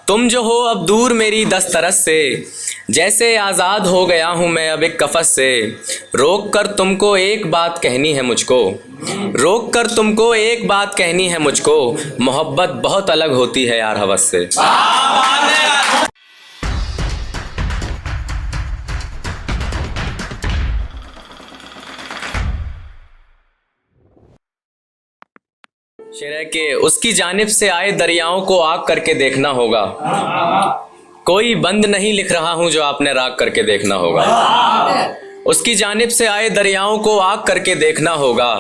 तुम जो हो अब दूर मेरी दस्तरस से, जैसे आज़ाद हो गया हूँ मैं अब एक कफस से। रोक कर तुमको एक बात कहनी है मुझको, रोक कर तुमको एक बात कहनी है मुझको, मोहब्बत बहुत अलग होती है यार हवस से। शेर है कि उसकी जानिब से आए दरियाओं को आग करके देखना होगा, कोई बंद नहीं लिख रहा हूं जो आपने राग करके देखना होगा। उसकी जानिब से आए दरियाओं को आग करके देखना होगा,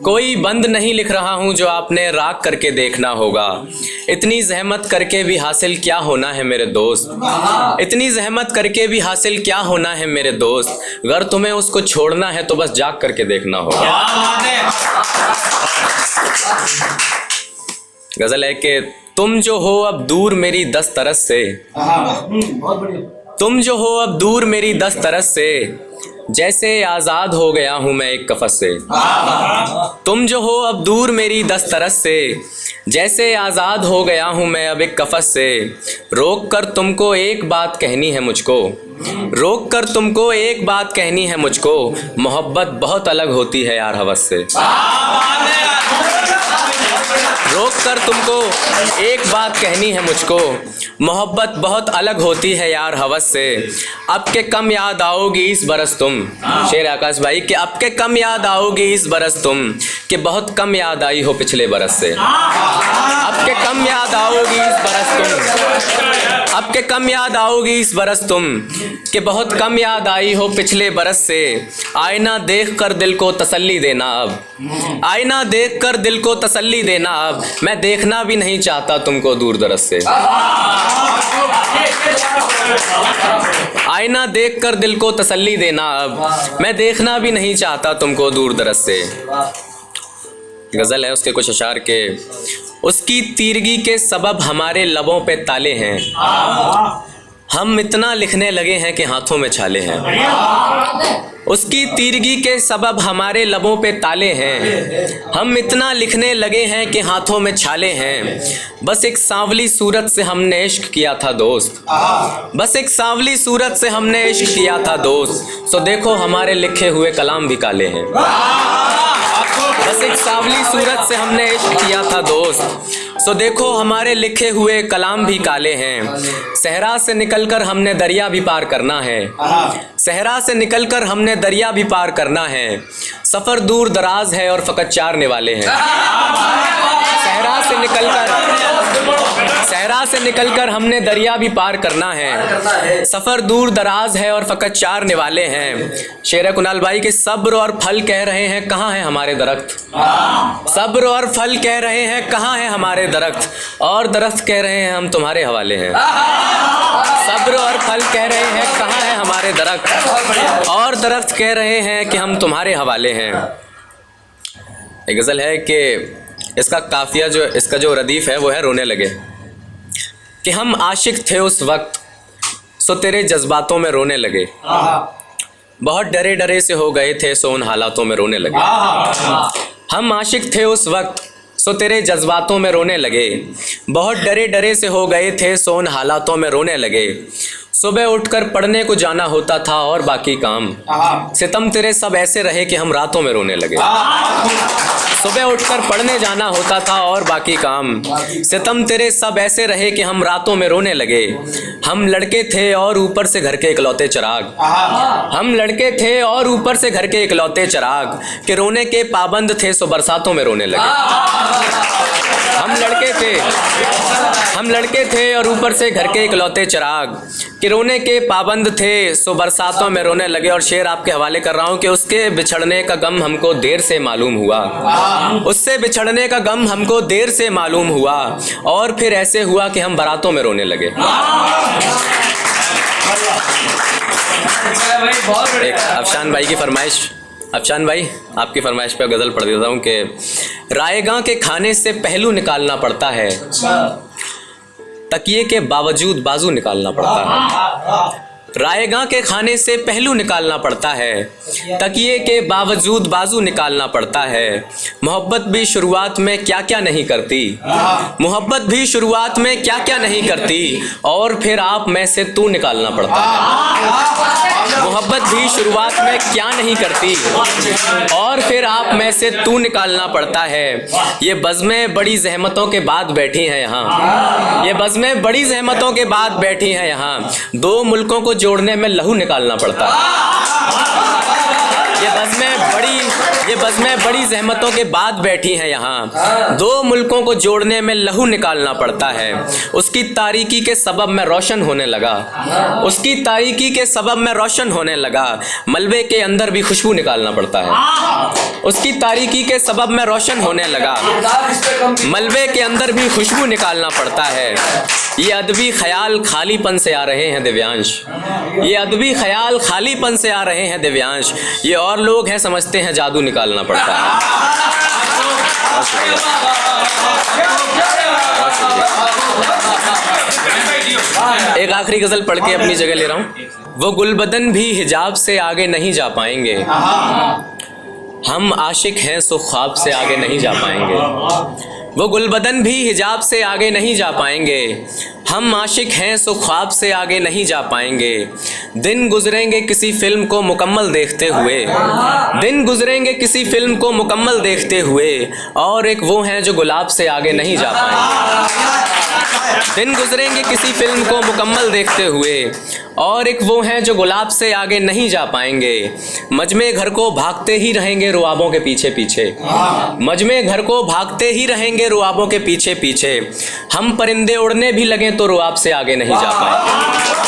कोई बंद नहीं लिख रहा हूं जो आपने राग करके देखना होगा। इतनी जहमत करके भी हासिल क्या होना है मेरे दोस्त, इतनी जहमत करके भी हासिल क्या होना है मेरे दोस्त, अगर तुम्हें उसको छोड़ना है तो बस जाग करके देखना होगा। गजल है कि तुम जो हो अब दूर मेरी 10 तरस से, तुम जो हो अब दूर मेरी 10 तरस से, जैसे आज़ाद हो गया हूँ मैं एक कफस से। तुम जो हो अब दूर मेरी 10 तरस से, जैसे आज़ाद हो गया हूँ मैं अब एक कफस से। रोक कर तुमको एक बात कहनी है मुझको, रोक कर तुमको एक बात कहनी है मुझको, मोहब्बत बहुत अलग होती है यार हवस से। रोक कर तुमको एक बात कहनी है मुझको, मोहब्बत बहुत अलग होती है यार हवस से। अब के कम याद आओगी इस बरस तुम, शेर आकाश भाई कि अब के कम याद आओगी इस बरस तुम, कि बहुत कम याद आई हो पिछले बरस से। अब के कम याद आओगी इस बरस तुम, अब के कम याद आओगी इस बरस तुम, कि बहुत कम याद आई हो पिछले बरस से। आईना देख कर दिल को तसल्ली देना अब, आईना देख कर दिल को तसल्ली देना अब, मैं देखना भी नहीं चाहता तुमको दूर दरस से। आईना देख कर दिल को तसल्ली देना अब, मैं देखना भी नहीं चाहता तुमको दूर दरस से। गज़ल है उसके कुछ अशार के, उसकी तीरगी के सबब हमारे लबों पे ताले हैं, हम इतना लिखने लगे हैं कि हाथों में छाले हैं। उसकी तीरगी के सबब हमारे लबों पे ताले हैं, हम इतना लिखने लगे हैं कि हाथों में छाले हैं। बस एक सांवली सूरत से हमने इश्क किया था दोस्त, बस एक सांवली सूरत से हमने इश्क किया था दोस्त, सो देखो हमारे लिखे हुए कलाम भी काले हैं। बस एक सांवली सूरत से हमने इश्क किया था दोस्त, सो देखो हमारे लिखे हुए कलाम भी काले हैं। सहरा से निकलकर हमने दरिया भी पार करना है, सहरा से निकलकर हमने दरिया भी पार करना है। सफ़र दूर दराज है और फ़कत 4 निवाले हैं। सहरा से निकलकर हमने दरिया भी पार करना है। सफ़र दूर दराज है और फ़कत 4 निवाले हैं। शेर कुणाल भाई के सब्र और फल कह रहे हैं कहाँ है हमारे दरख्त, सब्र और फल कह रहे हैं कहाँ है हमारे दरख्त, और दरख्त कह रहे हैं हम तुम्हारे हवाले हैं। सब्र और फल कह रहे हैं कहाँ है हमारे दरख्त, और दरख्त कह रहे हैं कि हम तुम्हारे हवाले हैं। एक गज़ल है कि इसका काफिया जो इसका जो रदीफ़ है वो है रोने लगे, कि हम आशिक थे उस वक्त सो तेरे जज्बातों में रोने लगे, बहुत डरे डरे से हो गए थे सो उन हालातों में रोने लगे। हम आशिक थे उस वक्त सो तेरे जज्बातों में रोने लगे, बहुत डरे डरे से हो गए थे सो उन हालातों में रोने लगे। सुबह उठकर पढ़ने को जाना होता था और बाकी काम, सितम तेरे सब ऐसे रहे कि हम रातों में रोने लगे। सुबह उठकर पढ़ने जाना होता था और बाकी काम, सितम तेरे सब ऐसे रहे कि हम रातों में रोने लगे। हम लड़के थे और ऊपर से घर के इकलौते चिराग, हम लड़के थे और ऊपर से घर के इकलौते चिराग, कि रोने के पाबंद थे सो बरसातों में रोने लगे। हम लड़के थे और ऊपर से घर के इकलौते चिराग, कि रोने के पाबंद थे सो बरसातों में रोने लगे। और शेर आपके हवाले कर रहा हूँ कि उसके बिछड़ने का गम हमको देर से मालूम हुआ, उससे बिछड़ने का गम हमको देर से मालूम हुआ, और फिर ऐसे हुआ कि हम बारातों में रोने लगे। एक अफशान भाई की फरमाइश, अफशान भाई आपकी फरमाइश पे गज़ल पढ़ देता हूँ कि रायगां के खाने से पहलू निकालना पड़ता है, तकिए के बावजूद बाजू निकालना पड़ता है। रायगा के खाने से पहलू निकालना पड़ता है, तकिए के बावजूद बाजू निकालना पड़ता है। मोहब्बत भी शुरुआत में क्या क्या नहीं करती, मोहब्बत भी शुरुआत में क्या क्या नहीं करती, और फिर आप में से तू निकालना पड़ता है। मोहब्बत भी शुरुआत में क्या नहीं करती, और फिर आप में से तू निकालना पड़ता है। ये बज़्में बड़ी ज़हमतों के बाद बैठी हैं यहाँ, ये बज़्में बड़ी ज़हमतों के बाद बैठी हैं यहाँ। दो मुल्कों को जोड़ने में लहू निकालना पड़ता है। ये बज़्में बड़ी ज़हमतों के बाद बैठी हैं यहाँ। दो मुल्कों को जोड़ने में लहू निकालना पड़ता है। उसकी तारीकी के सबब में रोशन होने लगा, उसकी तारीकी के सबब में रोशन होने लगा। मलबे के अंदर भी खुशबू निकालना पड़ता है। उसकी तारीकी के सबब में रोशन होने लगा, मलबे के अंदर भी खुशबू निकालना पड़ता है। ये अदबी ख्याल खालीपन से आ रहे हैं दिव्यांश, ये अदबी ख्याल खालीपन से आ रहे हैं दिव्यांश। ये और लोग हैं समझते हैं जादू निकालना पड़ता है। एक आखिरी गजल पढ़ के अपनी जगह ले रहा हूँ। वो गुलबदन भी हिजाब से आगे नहीं जा पाएंगे, हम आशिक हैं सो ख्वाब से आगे नहीं जा पाएंगे। वो गुलबदन भी हिजाब से आगे नहीं जा पाएंगे, हम आशिक हैं सो ख्वाब से आगे नहीं जा पाएंगे। दिन गुजरेंगे किसी फिल्म को मुकम्मल देखते हुए, दिन गुजरेंगे किसी फिल्म को मुकम्मल देखते हुए, और एक वो हैं जो गुलाब से आगे नहीं जा पाएंगे। दिन गुजरेंगे किसी फिल्म को मुकम्मल देखते हुए, और एक वो हैं जो गुलाब से आगे नहीं जा पाएंगे। मजमे घर को भागते ही रहेंगे रुआबों के पीछे पीछे, मजमे घर को भागते ही रहेंगे रुआबों के पीछे पीछे। हम परिंदे उड़ने भी लगें तो रुआब से आगे नहीं जा पाएंगे।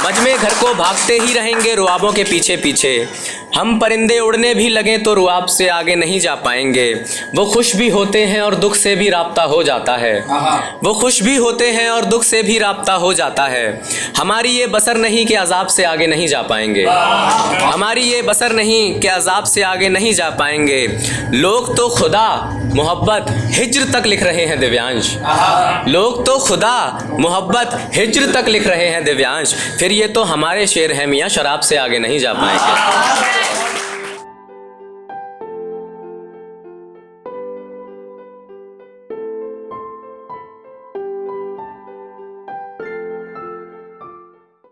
मजमे घर को भागते ही रहेंगे रुआबों के पीछे पीछे, हम परिंदे उड़ने भी लगें तो रुआब से आगे नहीं जा पाएंगे। वो खुश भी होते हैं और दुख से भी राब्ता हो जाता है, वो खुश भी होते हैं और दुख से भी राब्ता हो जाता है। हमारी ये बसर नहीं कि अजाब से आगे नहीं जा पाएंगे, हमारी ये बसर नहीं कि अजाब से आगे नहीं जा पाएंगे। लोग तो खुदा मोहब्बत हिज्र तक लिख रहे हैं दिव्यांश, लोग तो खुदा मोहब्बत हिज्र तक लिख रहे हैं दिव्यांश। फिर ये तो हमारे शेर हैं मियाँ, शराब से आगे नहीं जा पाएंगे।